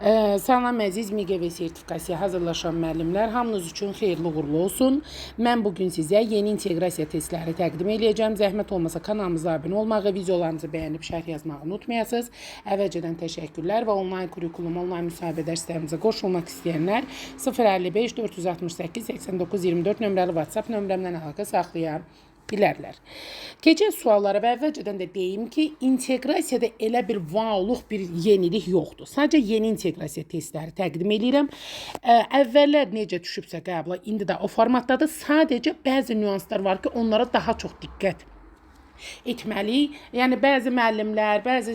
Salam əziz MİQV sertifikasiya hazırlaşan müəllimlər, hamınız üçün xeyirli uğurlu olsun. Mən bugün sizə yeni inteqrasiya testləri təqdim edəcəm. Zəhmət olmasa kanalımıza abunə olmağı, videolarımızı bəyənib şərh yazmağı unutmayasınız. Əvvəlcədən təşəkkürlər və onlayn kurikulum, onlayn müsahibə dərslərimizə qoşulmaq istəyənlər 055 468 89 24 nömrəli WhatsApp nömrəmdən əlaqə saxlaya bilərlər. Keçən suallara və əvvəlcədən də deyim ki, inteqrasiyada elə bir vaoluq bir yenilik yoxdur. Sadəcə yeni inteqrasiya testləri təqdim edirəm. Əvvəllər necə düşübsə qəbula, indi də o formatdadır. Sadəcə bəzi nüanslar var ki, onlara daha çox diqqət etməliyik. Yəni bəzi müəllimlər, bəzi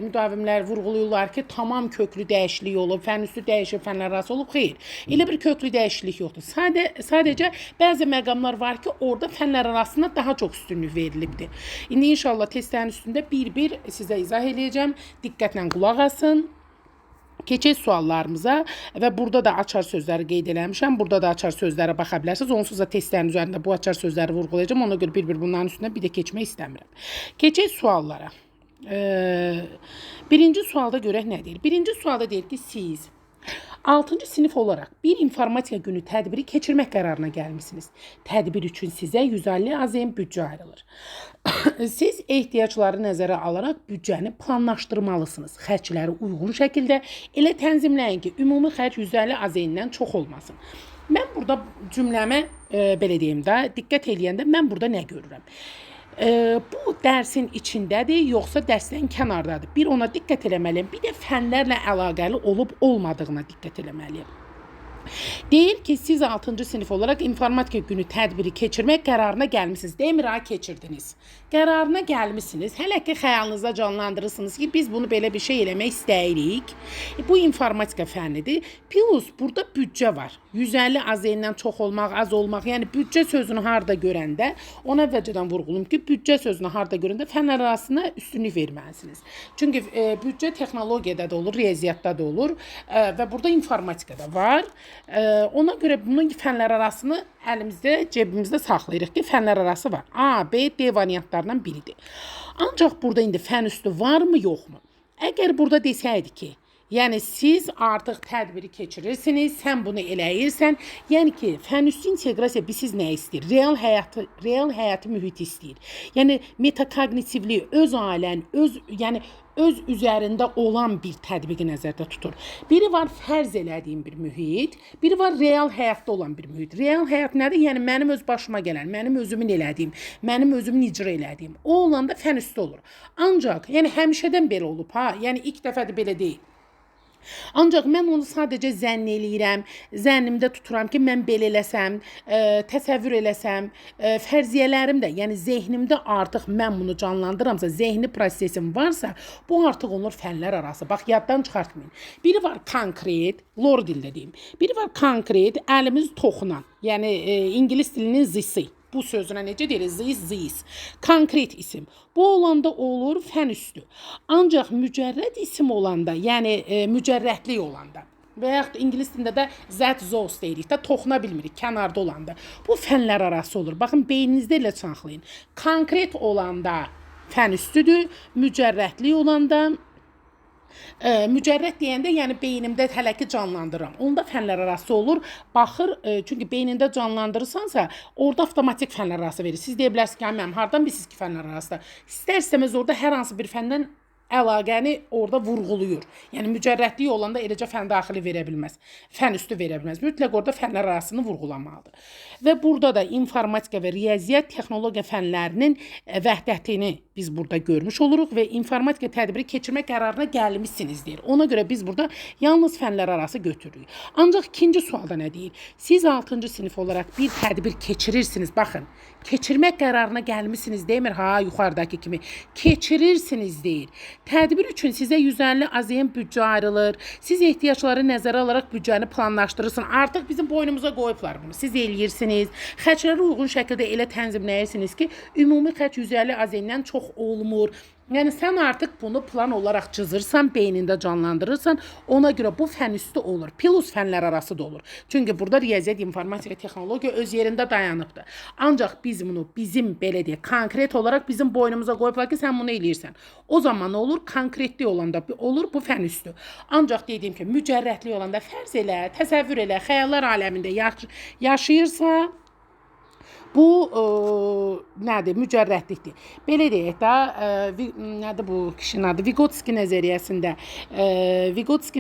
müdavimlər vurğulayırlar ki, tamam köklü dəyişiklik olub, fən üstü dəyişib, fənlər arası olub. Xeyr, elə bir köklü dəyişiklik yoxdur. Sadəcə bəzi məqamlar var ki, orada fənlər arasında daha çox üstünlük verilibdir. İndi inşallah testlərin üstündə bir-bir sizə izah edəcəm. Diqqətlə qulaq asın. Keçək suallarımıza və burada da açar sözləri qeyd eləmişəm. Burada da açar sözlərə baxa bilərsiniz. Onsuz da testlərin üzərində bu açar sözləri vurğulayacağım. Ona görə bir-bir bunların üstündə bir də keçmək istəmirəm. Keçək suallara. Birinci sualda görək nə deyir? Birinci sualda deyir ki, siz 6-cı sinif olaraq bir informatika günü tədbiri keçirmək qərarına gəlmişsiniz. Tədbir üçün sizə 150 AZM büdcə ayrılır. Siz ehtiyacları nəzərə alaraq büdcəni planlaşdırmalısınız. Xərcləri uyğun şəkildə elə tənzimləyin ki, ümumi xərc 150 AZM-dən çox olmasın. Mən burada cümləmə belə deyim də, diqqət eləyəndə mən burada nə görürəm? Bu dərsin içindədir, yoxsa dərsdən kənardadır? Bir ona diqqət eləməliyəm, bir də fənlərlə əlaqəli olub olmadığına diqqət eləməliyəm. Deyir ki, siz 6-cı sinif olaraq informatika günü tədbiri keçirmək qərarına gəlmişsiniz. Demir, ha, keçirdiniz. Qərarına gəlmişsiniz. Hələ ki, xəyalınızda canlandırırsınız ki, biz bunu belə bir şey eləmək istəyirik. Bu informatika fənnidir. Plus, burada büdcə var. 150 AZN-dən çox olmaq, az olmaq. Yəni, büdcə sözünü harada görəndə, ona əvvəlcədən vurğulum ki, büdcə sözünü harada görəndə fənlər arasında üstünlük verməlisiniz. Çünki büdcə texnologiyada da olur, riyaziyyatda da olur və burada informatikada var. Ona görə bunun fənlər arasını əlimizdə, cebimizdə saxlayırıq ki, fənlər arası var. A, B, D variantlarından biridir. Ancaq burada indi fən üstü varmı, yoxmu? Əgər burada desəydi ki, yəni siz artıq tədbiri keçirirsiniz, sən bunu eləyirsən, yəni ki, fən üstü inteqrasiya siz nə istəyir? Real həyatı mühit istəyir. Yəni metakognitivliyi, öz ailən, öz üzərində olan bir tətbiqi nəzərdə tutur. Biri var fərz elədiyim bir mühit, biri var real həyatda olan bir mühit. Real həyat nədir? Yəni mənim öz başıma gələn, mənim özümün elədiyim, mənim özümün icra elədiyim. O olanda fən üstü olur. Ancaq, yəni həmişədən belə olub, ha? Yəni ilk dəfədir belə deyil. Ancaq mən onu sadəcə zənn eləyirəm, zənnimdə tuturam ki, mən belə eləsəm, təsəvvür eləsəm, fərziyyələrim də, yəni zehnimdə artıq mən bunu canlandıramsa, zehni prosesim varsa, bu artıq olur fənlər arası. Bax, yaddan çıxartmayın. Biri var konkret, lor dildə deyim. Biri var konkret, əlimiz toxunan, yəni İngilis dilinin zisi. Bu sözünə necə deyirik? Zis. Konkret isim. Bu olanda olur fən üstü. Ancaq mücərrəd isim olanda, yəni mücərrədlik olanda və yaxud İngilis dilində də zət zos deyirik də, toxuna bilmirik, kənarda olanda. Bu fənlər arası olur. Baxın, beyninizdə elə çanxlayın. Konkret olanda fən üstüdür, mücərrədlik olanda mücərrəd deyəndə, yəni beynimdə hələ ki canlandırıram. Onda fənlər arası olur. Baxır, çünki beynində canlandırırsansa, orada avtomatik fənlər arası verir. Siz deyə bilərsiniz ki, mənim hardan bilirsiniz ki, fənlər arasında? İstər-istəməz orada hər hansı bir fəndən əlaqəni orada vurğuluyur. Yəni mücərrədlik olanda eləcə fən daxili verə bilməz. Fən üstü verə bilməz. Mütləq orada fənlər arasını vurğulamalıdır. Və burada da informatika və riyaziyyat texnologiya fənlərinin vəhdətini biz burada görmüş oluruq və informatika tədbiri keçirmək qərarına gəlmişsiniz deyir. Ona görə biz burada yalnız fənlər arası götürürük. Ancaq ikinci sualda nə deyir? Siz 6-cı sinif olaraq bir tədbir keçirirsiniz. Baxın, keçirmək qərarına gəlmişsiniz demir, ha, yuxarıdakı kimi. Keçirirsiniz deyir. Tədbir üçün sizə 150 AZM büdcə ayrılır. Siz ehtiyacları nəzərə alaraq büdcəni planlaşdırırsınız. Artıq bizim boynumuza qoyublar bunu. Siz eləyirsiniz. Xərcləri uyğun şəkildə elə tənzimləyirsiniz ki, ümumi xərc 150 AZM-dən çox olmur. Yəni sən artıq bunu plan olaraq cızırsan, beynində canlandırırsan, ona görə bu fən üstü olur. Plus fənlər arası da olur. Çünki burada riyaziyyat, informatika, texnologiya öz yerində dayanıbdır. Ancaq biz bunu bizim belə deyək, konkret olaraq bizim boynumuza qoyublar ki, sən bunu eləyirsən. O zaman nə olur? Konkretlik olanda olur bu fən üstü. Ancaq dediyim ki, mücərrətlik olanda fərz elə, təsəvvür elə, xəyallar aləmində yaşayırsa, bu nədir? Mücərrətlikdir. Belə deyək də, nədir bu kişinin adı? Vygotsky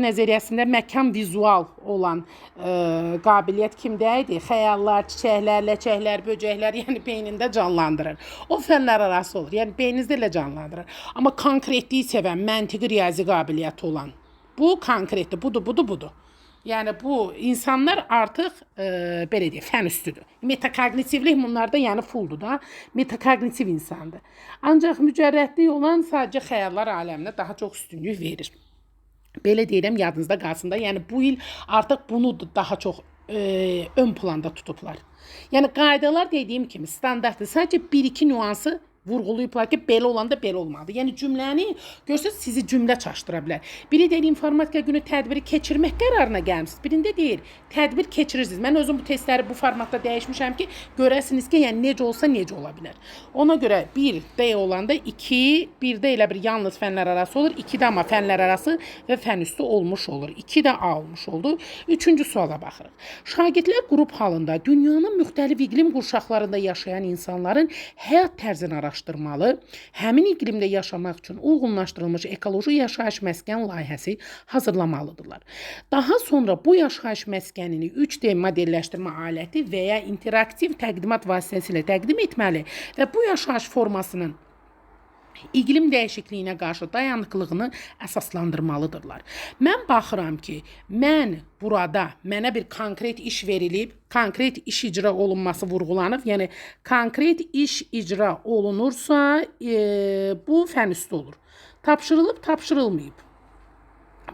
nəzəriyyəsində məkan vizual olan qabiliyyət kimdə idi? Xəyallar, çiçəklər, ləçəklər, böcəklər, yəni beynində canlandırır. O fənlər arası olur. Yəni beyninizdə elə canlandırır. Amma konkretliyi sevən, məntiqi riyazi qabiliyyəti olan. Bu konkretdir. Budur. Yəni bu insanlar artıq belə deyək, fən üstüdür. Metakognitivlik bunlarda yəni fulldur da, metakognitiv insandır. Ancaq mücərrətlik olan sadəcə xəyallar aləminə daha çox üstünlük verir. Belə deyirəm, yadınızda qalsın da. Yəni bu il artıq bunu daha çox ön planda tutublar. Yəni qaydalar dediyim kimi standartdır. Sadəcə 1-2 nüansı vurğulayıblar ki, belə olanda belə olmalıdır. Yəni cümləni görsəz sizi cümlə çaşdıra bilər. Biri deyir informatika günü tədbiri keçirmək qərarına gəlmisiniz. Birində deyir tədbir keçirirsiniz. Mən özüm bu testləri bu formatda dəyişmişəm ki, görəsiniz ki, yəni necə olsa necə ola bilər. Ona görə 1 D olanda 2, 1-də elə bir yalnız fənlər arası olur, 2-də amma fənlər arası və fən üstü olmuş olur. 2-də A olmuş oldu. 3-cü suala baxırıq. Şagirdlər qrup halında dünyanın müxtəlif iqlim qurşaqlarında yaşayan insanların həyat tərzini araşdırmalı, həmin iqlimdə yaşamaq üçün uyğunlaşdırılmış ekoloji yaşayış məskən layihəsi hazırlamalıdırlar. Daha sonra bu yaşayış məskənini 3D modelləşdirmə aləti və ya interaktiv təqdimat vasitəsilə təqdim etməli və bu yaşayış formasının iqlim dəyişikliyinə qarşı dayanıqlığını əsaslandırmalıdırlar. Mən baxıram ki, burada mənə bir konkret iş verilib, konkret iş icra olunması vurğulanıb, yəni konkret iş icra olunursa, bu fən üstü olur. Tapşırılıb, tapşırılmayıb.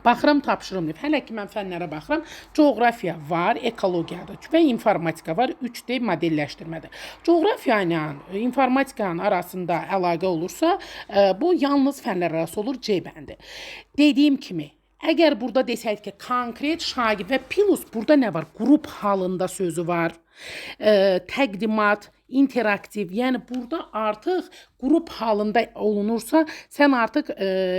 Baxıram, tapşırılmayıb. Hələ ki, mən fənlərə baxıram. Coğrafiya var, ekologiyadır və informatika var, 3D modelləşdirmədir. Coğrafiya ilə informatikanın arasında əlaqə olursa, bu yalnız fənlər arası olur, C bəndi. Dediyim kimi, əgər burada desək ki, konkret şagird və plus burada nə var? Qrup halında sözü var, təqdimat, interaktiv, yəni burada artıq qrup halında olunursa, sən artıq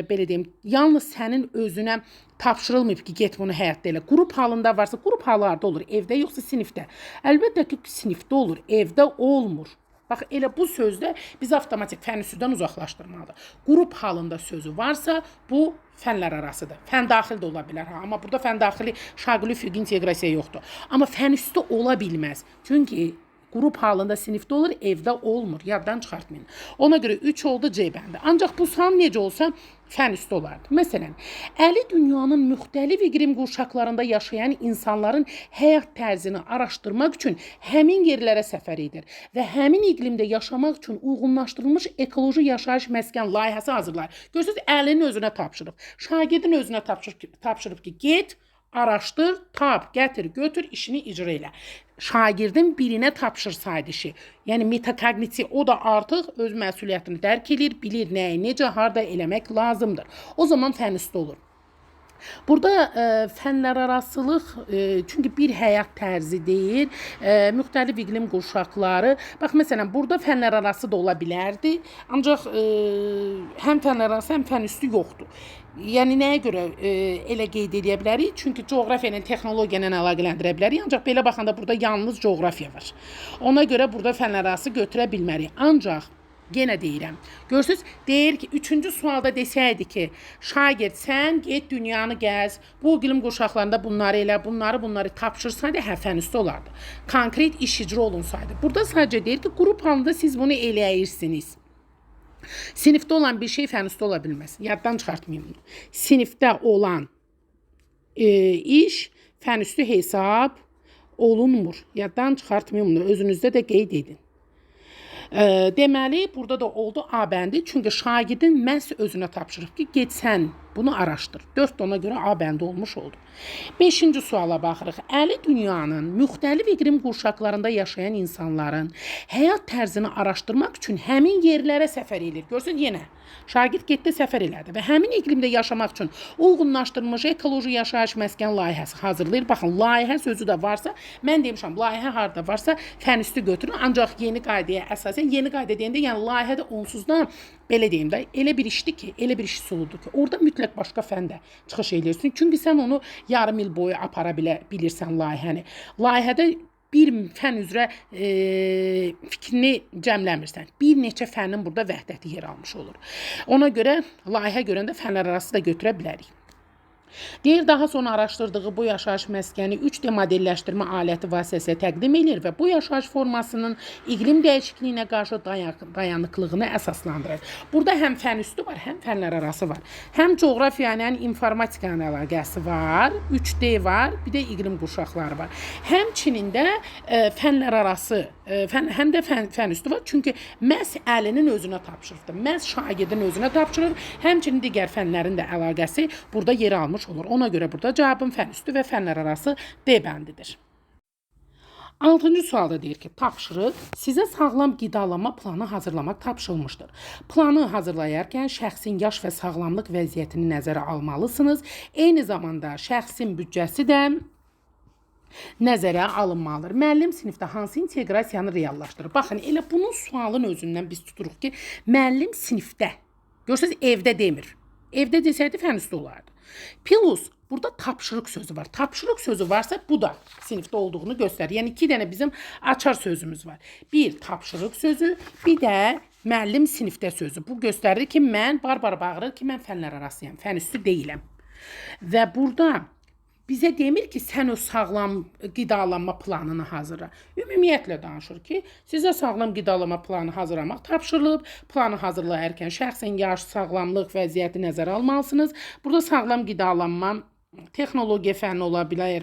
belə deyim, yalnız sənin özünə tapşırılmayıb ki, get bunu həyatda elə. Qrup halında varsa, qrup halı harda olur? Evdə yoxsa sinifdə? Əlbəttə ki, sinifdə olur, evdə olmur. Bax, elə bu sözdə biz avtomatik fən üstüdən uzaqlaşdırmalıdır. Qrup halında sözü varsa, bu fənlər arasıdır. Fən daxil də ola bilər, amma burada fən daxili şagird füqi inteqrasiya yoxdur. Amma fən üstü ola bilməz. Çünki qrup halında sinifdə olur, evdə olmur. Yaddan çıxartmayın. Ona görə 3 oldu C bəndi. Ancaq bu sual necə olsa fən üstü olardı. Məsələn, Əli dünyanın müxtəlif iqlim qurşaqlarında yaşayan insanların həyat tərzini araşdırmaq üçün həmin yerlərə səfər edir və həmin iqlimdə yaşamaq üçün uyğunlaşdırılmış ekoloji yaşayış məskən layihəsi hazırlar. Görürsünüz, Əlinin özünə tapşırıb. Şagirdin özünə tapşırıb ki, get, araşdır, tap, gətir, götür, işini icra elə. Şagirdin birinə tapşırsaydı işi, yəni metakognitiv, o da artıq öz məsuliyyətini dərk edir, bilir nəyi, necə, harda eləmək lazımdır. O zaman fən üstü olur. Burada fənlər arasılıq, çünki bir həyat tərzi deyil, müxtəlif iqlim qurşaqları. Bax, məsələn, burada fənlər arası da ola bilərdi, ancaq həm fənlər arası, həm fən üstü yoxdur. Yəni, nəyə görə elə qeyd edə bilərik? Çünki coğrafiya ilə, texnologiya ilə əlaqələndirə bilərik, ancaq belə baxanda burada yalnız coğrafiya var. Ona görə burada fənlər arası götürə bilmərik. Ancaq yenə deyirəm. Görürsünüz, deyir ki, 3-cü sualda desəydi ki, şagird sən get dünyanı gəz, bu iqlim qurşaqlarında bunları elə, bunları tapşırsaydı, fən üstü olardı. Konkret iş icra olunsaydı. Burada sadəcə deyir ki, qrup halında siz bunu eləyirsiniz. Sinifdə olan bir şey fən üstü ola bilməz. Yaddan çıxartmayın bunu. Sinifdə olan iş fən üstü hesab olunmur. Yaddan çıxartmayın bunu. Özünüzdə də qeyd edin. Deməli, burada da oldu A bəndi. Çünki şagirdin məhz özünə tapşırıb ki, get sən bunu araşdır. 4 ona görə A bəndi olmuş oldu. 5-ci suala baxırıq. Əli dünyanın müxtəlif iqlim qurşaqlarında yaşayan insanların həyat tərzini araşdırmaq üçün həmin yerlərə səfər edir. Görürsünüz, yenə Şagird getdi səfər elədi və həmin iqlimdə yaşamaq üçün uyğunlaşdırılmış ekoloji yaşayış məskən layihəsi hazırlayır. Baxın, layihə sözü də varsa, mən demişəm, layihə harda varsa fən üstü götürün. Ancaq yeni qaydaya əsasən, yeni qayda deyəndə, yəni layihədə onsuz da belə deyim də, elə bir işdir ki, elə bir iş üsuludur ki, orada mütləq başqa fən də çıxış edirsən. Çünki sən onu yarım il boyu apara bilirsən layihəni. Layihədə bir fən üzrə fikrini cəmləmirsən. Bir neçə fənin burada vəhdəti yer almış olur. Ona görə layihə görəndə fənlər arası da götürə bilərik. Deyir, daha sonra araşdırdığı bu yaşayış məskəni 3D modelləşdirmə aləti vasitəsilə təqdim edir və bu yaşayış formasının iqlim dəyişikliyinə qarşı dayanıqlığını əsaslandırır. Burada həm fən üstü var, həm fənlər arası var. Həm coğrafiyanın, informatikanın əlaqəsi var, 3D var, bir də iqlim qurşaqları var. Həmçinin də fənlər arası, həm də fən üstü var. Çünki məhz əlinin özünə tapşırıqdır. Məhz şagirdin özünə tapşırır. Həmçinin digər fənlərin də əlaqəsi burada yer almış olur. Ona görə burada cavabım fən üstü və fənlər arası D bəndidir. 6-cı sualda deyir ki, tapşırıq sizə sağlam qidalanma planı hazırlamaq tapşırılmışdır. Planı hazırlayarkən şəxsin yaş və sağlamlıq vəziyyətini nəzərə almalısınız. Eyni zamanda şəxsin büdcəsi də nəzərə alınmalıdır. Müəllim sinifdə hansı inteqrasiyanı reallaşdırır? Baxın, elə bunun sualın özündən biz tuturuq ki, müəllim sinifdə. Görürsünüz, evdə demir. Evdə desəydi fən üstü olardı. Plus, burada tapşırıq sözü var. Tapşırıq sözü varsa bu da sinifdə olduğunu göstərir. Yəni 2 dənə bizim açar sözümüz var. Bir tapşırıq sözü, bir də müəllim sinifdə sözü. Bu göstərir ki, mən barbar bağırır ki, mən fənlər arasıyam, fən üstü deyiləm. Və burada bizə demir ki, sən o sağlam qidalanma planını hazırla. Ümumiyyətlə danışır ki, sizə sağlam qidalanma planı hazırlamaq tapşırılıb. Planı hazırlayarkən şəxsin yaş, sağlamlıq vəziyyəti nəzərə almalısınız. Burada sağlam qidalanma texnologiya fənni ola bilər,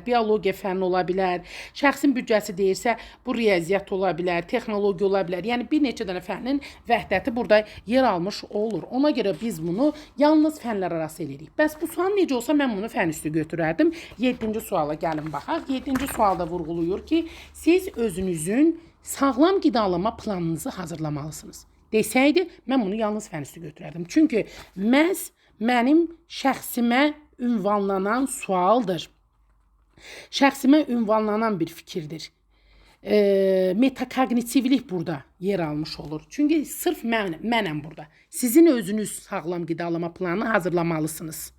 biologiya fənni ola bilər. Şəxsin büdcəsi deyirsə, bu riyaziyyat ola bilər, texnologiya ola bilər. Yəni bir neçə dənə fənnin vəhdəti burada yer almış olur. Ona görə biz bunu yalnız fənlər arası eləyirik. Bəs bu sual necə olsa mən bunu fən üstü götürərdim. 7-ci suala gəlin baxaq. 7-ci sualda vurğulayır ki, siz özünüzün sağlam qidalanma planınızı hazırlamalısınız. Desəydi, mən bunu yalnız fən üstü götürərdim. Çünki məhz mənim şəxsimə ünvanlanan sualdır. Şəxsimə ünvanlanan bir fikirdir. Metakognitivlik burada yer almış olur. Çünki sırf mənəm burada. Sizin özünüz sağlam qidalanma planını hazırlamalısınız.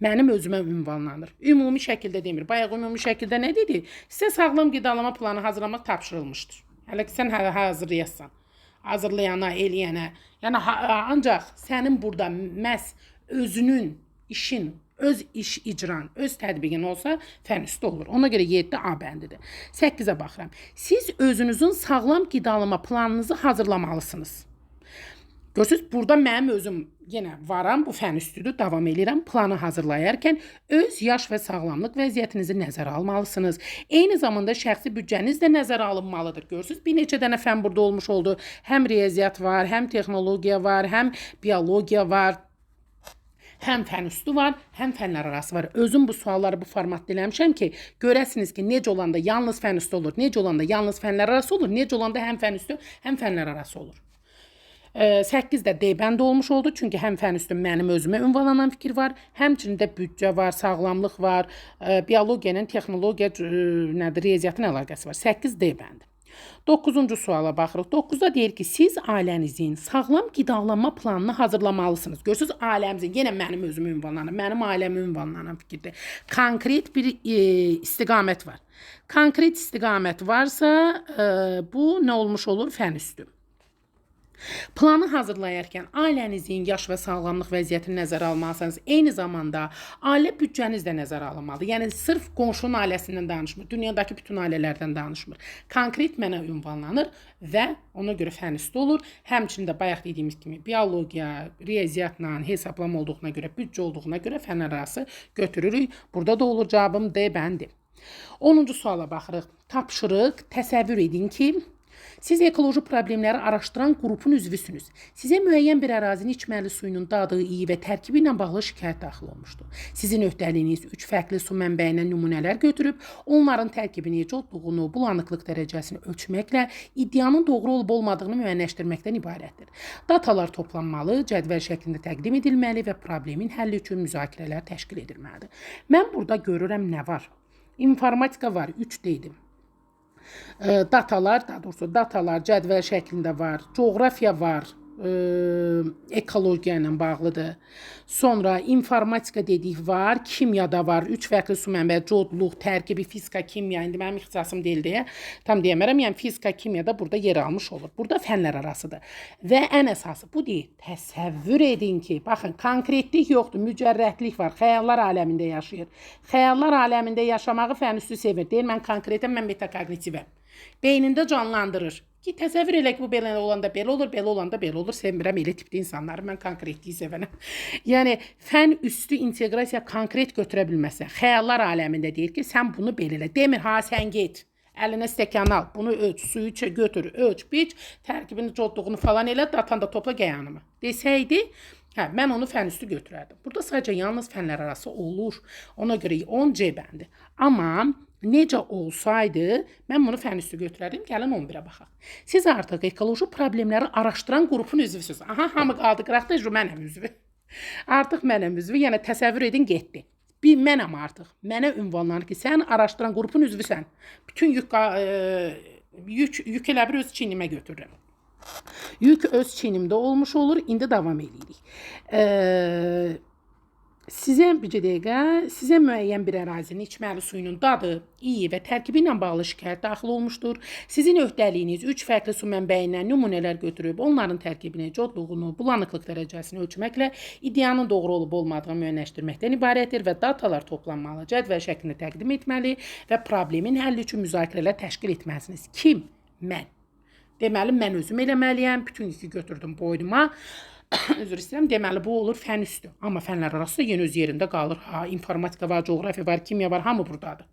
Mənim özümə ünvanlanır. Ümumi şəkildə demir. Bayaq ümumi şəkildə nə dedi? Sizə sağlam qidalanma planı hazırlamaq tapşırılmışdır. Hələ ki, sən hazırlayasan. Hazırlayana, eləyənə. Yəni, ancaq sənin burada məhz özünün, işin, öz iş icran, öz tədbiqin olsa fən üstü olur. Ona görə 7 A bəndidir. 8-ə baxıram. Siz özünüzün sağlam qidalanma planınızı hazırlamalısınız. Görürsünüz, burada mənim özüm yenə varam, bu fən üstüdür, davam edirəm. Planı hazırlayarkən öz yaş və sağlamlıq vəziyyətinizi nəzərə almalısınız. Eyni zamanda şəxsi büdcəniz də nəzərə alınmalıdır. Görürsünüz, bir neçə dənə fən burada olmuş oldu. Həm riyaziyyat var, həm texnologiya var, həm biologiya var. Həm fən üstü var, həm fənlər arası var. Özüm bu sualları bu formatda eləmişəm ki, görəsiniz ki, necə olanda yalnız fən üstü olur, necə olanda yalnız fənlər arası olur, necə olanda həm fən üstü, həm fənlər arası olur. 8-də D bəndi olmuş oldu. Çünki həm fən üstü mənim özümə ünvanlanan fikir var, həmçində büdcə var, sağlamlıq var, biologiyanın, texnologiya, riyaziyyatın əlaqəsi var. 8 D bəndi. 9-cu suala baxırıq. 9-da deyir ki, siz ailənizin sağlam qidalanma planını hazırlamalısınız. Görürsünüz, ailəmizin, yenə mənim özümü ünvanlanan, mənim ailəmi ünvanlanan fikirdir. Konkret bir istiqamət var. Konkret istiqamət varsa, bu nə olmuş olur? Fən üstü. Planı hazırlayarkən ailənizin yaş və sağlamlıq vəziyyətini nəzərə almalısınız. Eyni zamanda ailə büdcəniz də nəzərə alınmalıdır. Yəni sırf qonşunun ailəsindən danışmır, dünyadakı bütün ailələrdən danışmır. Konkret mənə ünvanlanır və ona görə fən üstü olur. Həmçində bayaq dediyimiz kimi biologiya, riyaziyyatla hesablama olduğuna görə, büdcə olduğuna görə fənlər arası götürürük. Burada da olur cavabım D bəndi. 10-cu suala baxırıq. Tapşırıq, təsəvvür edin ki, Siz ekoloji problemləri araşdıran qrupun üzvüsünüz. Sizə müəyyən bir ərazinin içməli suyunun dadı, iyi və tərkibi ilə bağlı şikayət daxil olmuşdur. Sizin öhdəliyiniz 3 fərqli su mənbəyindən nümunələr götürüb, onların tərkibini, necə olduğunu, bulanıqlıq dərəcəsini ölçməklə iddianın doğru olub olmadığını müəyyənləşdirməkdən ibarətdir. Datalar toplanmalı, cədvəl şəklində təqdim edilməli və problemin həlli üçün müzakirələr təşkil edilməlidir. Mən burada görürəm nə var? İnformatika var, 3 dedim. Datalar, daha doğrusu datalar cədvəl şəklində var, coğrafiya var, ekologiya ilə bağlıdır. Sonra informatika dedik var, kimyada var, 3 fərqli su mənbəyi, codluq, tərkibi, fizika, kimya, indi mənim ixtisasım deyil deyə tam deyəmərəm, yəni fizika, kimyada burada yer almış olur. Burada fənlər arasıdır. Və ən əsası bu deyil. Təsəvvür edin ki, baxın, konkretlik yoxdur, mücərrətlik var, xəyallar aləmində yaşayır. Xəyallar aləmində yaşamağı fənüstü sevir. Deyir, mən konkretəm, mən metakognitivəm. Beynində canlandırır. Ki, təsəvvür elə ki, bu belə olanda belə olur, belə olanda belə olur. Sevmirəm elə tipli insanları, mən konkretliyi sevənəm. Yəni, fən üstü inteqrasiya konkret götürə bilməsə, xəyallar aləmində deyir ki, sən bunu belə elə. Demir, ha, sən get, əlinə stəkan al, bunu ölç, suyu götür, ölç, biç, tərkibini, codluğunu falan elə, datan da topla qəyanımı. Desəydi, hə, mən onu fən üstü götürərdim. Burada sadəcə yalnız fənlər arası olur. Ona görə 10 C bəndi. Amma necə olsaydı, mən bunu fən üstü götürərdim, gəlin 11-ə baxaq. Siz artıq ekoloji problemləri araşdıran qrupun üzvüsünüz. Aha, hamı qaldı qıraqda, mənəm üzvü. Artıq mənəm üzvü, yəni təsəvvür edin, getdi. Bir mənəm artıq. Mənə ünvanlanır ki, sən araşdıran qrupun üzvüsən. Bütün yük elə bir öz çiynimə götürürəm. Yük öz çiynimdə olmuş olur, indi davam edirik. Sizə bircə dəqiqə, sizə müəyyən bir ərazinin içməli suyunun dadı, iyi və tərkibi ilə bağlı şikayət daxil olmuşdur. Sizin öhdəliyiniz 3 fərqli su mənbəyindən nümunələr götürüb, onların tərkibini, codluğunu, bulanıqlıq dərəcəsini ölçməklə iddianın doğru olub olmadığını müəyyənləşdirməkdən ibarətdir və datalar toplanmalı, cədvəl şəklində təqdim etməli və problemin həlli üçün müzakirələr təşkil etməlisiniz. Kim? Mən. Deməli, mən özüm eləməliyəm, bütün yükü götürdüm boynuma. Üzr istəyirəm, deməli bu olur fən üstü. Amma fənlər arası yenə öz yerində qalır. Ha, informatika var, coğrafiya var, kimya var, hamı buradadır.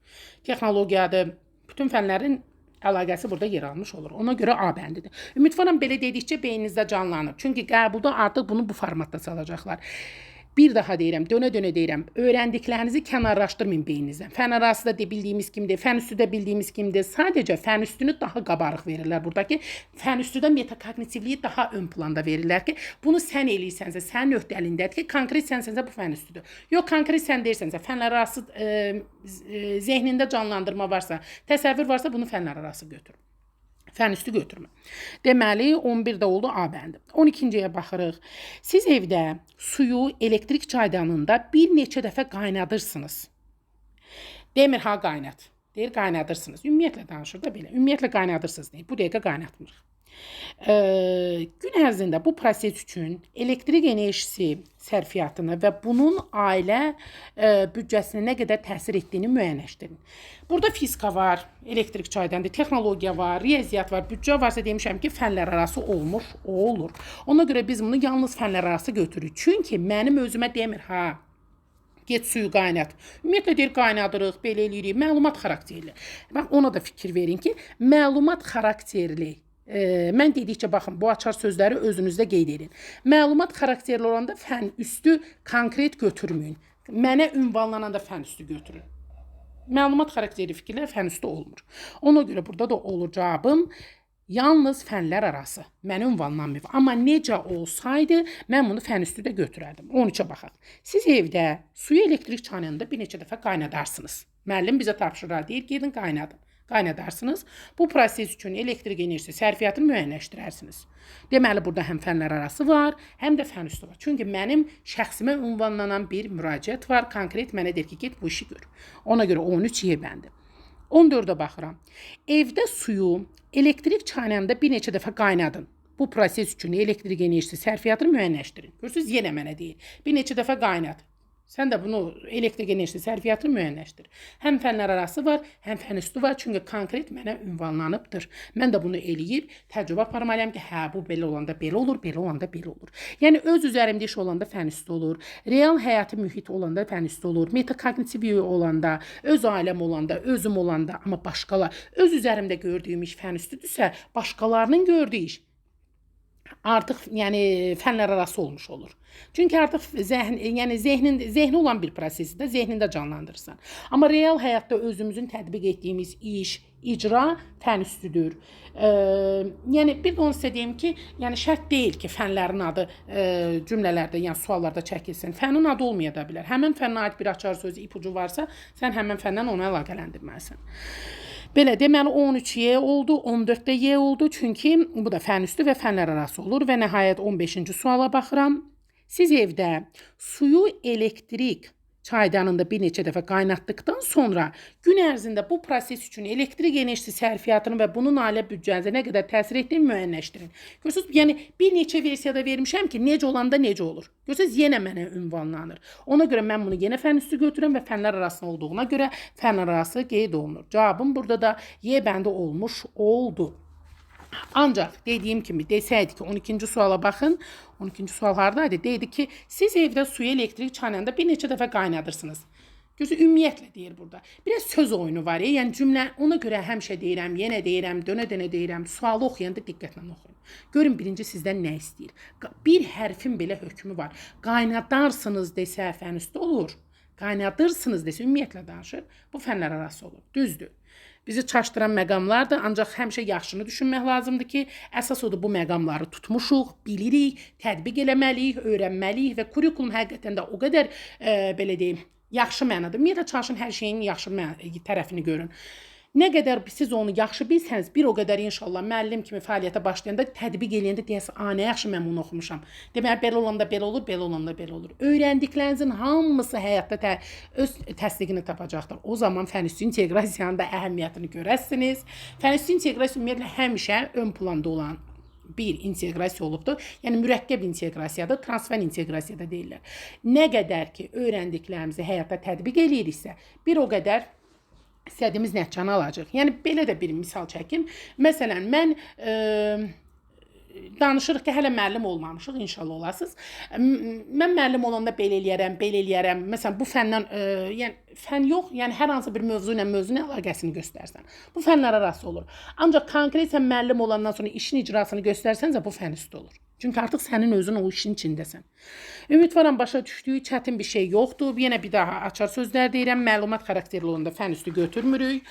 Texnologiyadır, bütün fənlərin əlaqəsi burada yer almış olur. Ona görə A bəndidir. Ümidvaram belə dedikcə beyninizdə canlanır. Çünki qəbulda artıq bunu bu formatda salacaqlar. Bir daha deyirəm, dönə-dönə deyirəm, öyrəndiklərinizi kənarlaşdırmayın beyninizdən. Fən arası da bildiyimiz kimdir, fən üstü də bildiyimiz kimdir. Sadəcə fən üstünü daha qabarıq verirlər buradakı. Fən üstüdə metakognitivliyi daha ön planda verirlər ki, bunu sən eləyirsənsə, sənin öhdəliyindədir ki, konkret sənsənsə bu fən üstüdür. Yox, konkret sən deyirsənsə, fənlər arası zehnində canlandırma varsa, təsəvvür varsa bunu fənlər arası götür. Fən üstü götürmə. Deməli, 11-də oldu A bəndi. 12-ciyə baxırıq. Siz evdə suyu elektrik çaydanında bir neçə dəfə qaynadırsınız. Demir, ha, qaynat. Deyir, qaynadırsınız. Ümumiyyətlə danışır da belə. Ümumiyyətlə qaynadırsınız deyir. Bu dəqiqə qaynatmırıq. Gün ərzində bu proses üçün elektrik enerjisi sərfiyyatını və bunun ailə büdcəsinə nə qədər təsir etdiyini müəyyənləşdirin. Burada fizika var, elektrik çaydandır, texnologiya var, riyaziyyat var, büdcə varsa demişəm ki, fənlər arası olmuş, o olur. Ona görə biz bunu yalnız fənlər arası götürürük. Çünki mənim özümə demir, ha, get suyu qaynat. Ümumiyyətlə deyir, qaynadırıq, belə eləyirik, məlumat xarakterli. Bax, ona da fikir verin ki, məlumat xarakterli. Mən dedikcə, baxın, bu açar sözləri özünüzdə qeyd edin. Məlumat xarakterli olanda fən üstü konkret götürməyin. Mənə ünvanlananda fən üstü götürün. Məlumat xarakterli fikirlər fən üstü olmur. Ona görə burada da olur cavabım yalnız fənlər arası. Mənə ünvanlanmır. Amma necə olsaydı, mən bunu fən üstü də götürərdim. 13-ə baxaq. Siz evdə suyu elektrik çaydanında bir neçə dəfə qaynadarsınız. Müəllim bizə tapşırır, deyir, gedin qaynadın. Qaynadarsınız. Bu proses üçün elektrik enerjisi sərfiyyatını müəyyənləşdirərsiniz. Deməli, burada həm fənlər arası var, həm də fən üstü var. Çünki mənim şəxsimə ünvanlanan bir müraciət var. Konkret mənə deyir ki, get bu işi gör. Ona görə 13 Y bəndi. 14-ə baxıram. Evdə suyu elektrik çaydanında bir neçə dəfə qaynadın. Bu proses üçün elektrik enerjisi sərfiyyatını müəyyənləşdirin. Görürsünüz, yenə mənə deyir. Bir neçə dəfə qaynat. Sən də bunu elektrik enerjisi sərfiyyatını müəyyənləşdir. Həm fənlər arası var, həm fən üstü var. Çünki konkret mənə ünvanlanıbdır. Mən də bunu eləyib təcrübə aparmalıyam ki, hə bu belə olanda belə olur, belə olanda belə olur. Yəni öz üzərimdə iş olanda fən üstü olur. Real həyatı mühit olanda fən üstü olur. Metakognitiv olanda, öz ailəm olanda, özüm olanda, amma başqalar öz üzərimdə gördüyüm iş fən üstüdürsə, başqalarının gördüyü iş artıq yəni fənlər arası olmuş olur. Çünki artıq zehni olan bir prosesi də zehnində canlandırırsan. Amma real həyatda özümüzün tətbiq etdiyimiz iş, icra fən üstüdür. Yəni bir də onu sizə deyim ki, yəni şərt deyil ki, fənlərin adı cümlələrdə, yəni suallarda çəkilsin. Fənin adı olmaya da bilər. Həmin fənə aid bir açar sözü, ipucu varsa, sən həmin fəndən onu əlaqələndirməlisən. Belə deməli 13Y oldu, 14də Y oldu. Çünki bu da fən üstü və fənlər arası olur və nəhayət 15-ci suala baxıram. Siz evdə suyu elektrik çaydanında bir neçə dəfə qaynatdıqdan sonra gün ərzində bu proses üçün elektrik enerjisi sərfiyyatını və bunun ailə büdcənizə nə qədər təsir etdiyini müəyyənləşdirin. Görürsünüz, yəni bir neçə versiyada vermişəm ki, necə olanda necə olur. Görürsünüz, yenə mənə ünvanlanır. Ona görə mən bunu yenə fən üstü götürürəm və fənlər arasında olduğuna görə fənlər arası qeyd olunur. Cavabım burada da Y bəndi olmuş oldu. Ancaq dediyim kimi desəydi ki 12-ci suala baxın. 12-ci sual hardaydı? Deydi ki siz evdə suyu elektrik çaydanında bir neçə dəfə qaynadırsınız. Gözü ümumiyyətlə deyir burada. Biraz söz oyunu var ya. Yəni cümlə ona görə həmişə deyirəm, yenə deyirəm, dönə-dönə deyirəm. Sualı oxuyanda diqqətlə oxuyun. Görün birinci sizdən nə istəyir? Bir hərfin belə hökmü var. Qaynadarsınız desə fən üstü olur. Qaynadırsınız desə ümumiyyətlə danışır. Bu fənlər arası olur. Düzdür. Bizi çaşdıran məqamlardır, ancaq həmişə yaxşını düşünmək lazımdır ki, əsas odur bu məqamları tutmuşuq, bilirik, tətbiq eləməliyik, öyrənməliyik və kurikulum həqiqətən də o qədər belə deyim, yaxşı mənadır. Ümumiyyətlə çalışın hər şeyin yaxşı tərəfini görün. Nə qədər siz onu yaxşı bilsəniz, bir o qədər inşallah müəllim kimi fəaliyyətə başlayanda, tətbiq eləyəndə deyəsən, nə yaxşı mən bunu oxumuşam. Deməli, belə olanda belə olur, belə olanda belə olur. Öyrəndiklərinizin hamısı həyatda öz təsdiqini tapacaqdır. O zaman fən üstü inteqrasiyanın da əhəmiyyətini görəsiniz. Fən üstü inteqrasiya ümumiyyətlə həmişə ön planda olan bir inteqrasiya olubdur. Yəni mürəkkəb inteqrasiyadır, transfer inteqrasiya da deyirlər. Nə qədər ki, öyrəndiklərimizi həyatda tətbiq eləyiriksə, bir o qədər istədiyimiz nəticəni alacaq. Yəni belə də bir misal çəkim. Məsələn, mən danışırıq ki, hələ müəllim olmamışıq, inşallah olasınız. Mən müəllim olanda belə eləyərəm. Məsələn, bu fəndən, yəni fən yox, yəni hər hansı bir mövzu ilə mövzunun əlaqəsini göstərsən. Bu fənlər arası olur. Ancaq konkret sən müəllim olandan sonra işin icrasını göstərsənsə, bu fən üstü olur. Çünki artıq sənin özün o işin içindəsən. Ümidvaram başa düşdüyü çətin bir şey yoxdur. Yenə bir daha açar sözlər deyirəm. Məlumat xarakterli olanda fən üstü götürmürük.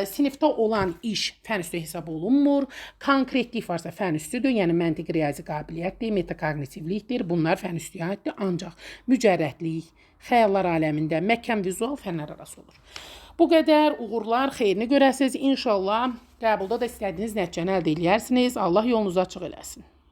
Sinifdə olan iş fən üstü hesab olunmur. Konkretlik varsa fən üstüdür. Yəni məntiq riyazi qabiliyyətdir, metakognitivlikdir. Bunlar fən üstüyə aiddir. Ancaq mücərrədlik, xəyallar aləmində məkan vizual fənlər arası olur. Bu qədər uğurlar, xeyrini görəsiniz. İnşallah qəbulda da istədiyiniz nəticəni əldə edərsiniz. Allah yolunuzu açıq eləsin.